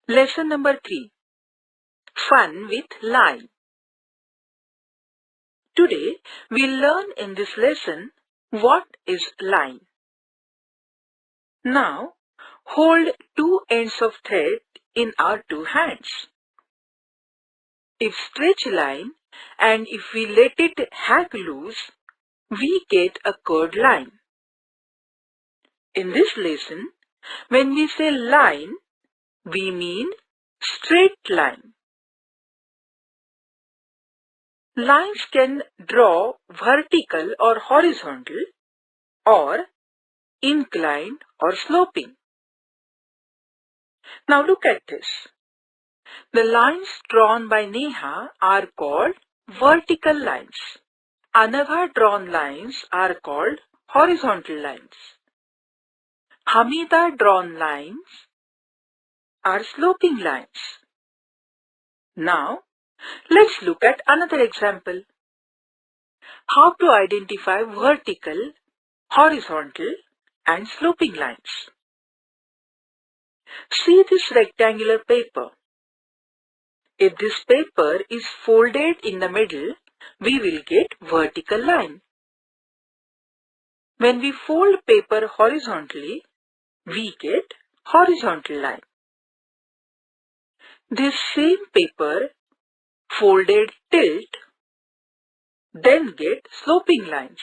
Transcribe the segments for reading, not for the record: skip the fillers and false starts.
Lesson number 3. Fun with line. Today we'll learn in this lesson what is line. Now hold two ends of thread in our two hands. If stretch line and if we let it hang loose, we get a curved line. In this lesson, when we say line, we mean straight line. Lines can draw vertical or horizontal or inclined or sloping. Now look at this. The lines drawn by Neha are called vertical lines. Anagha drawn lines are called horizontal lines. Hamida drawn lines are sloping lines. Now, let's look at another example. How to identify vertical, horizontal and sloping lines. See this rectangular paper. If this paper is folded in the middle, we will get vertical line. When we fold paper horizontally, we get horizontal line. This same paper folded tilt, then get sloping lines.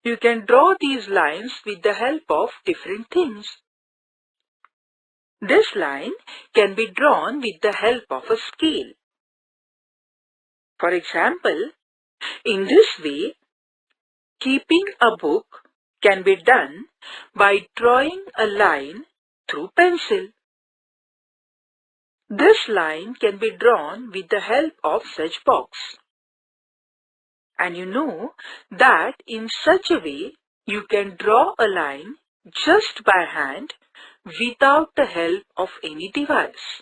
You can draw these lines with the help of different things. This line can be drawn with the help of a scale. For example, in this way, keeping a book can be done by drawing a line through pencil. This line can be drawn with the help of such box. And you know that in such a way you can draw a line just by hand without the help of any device.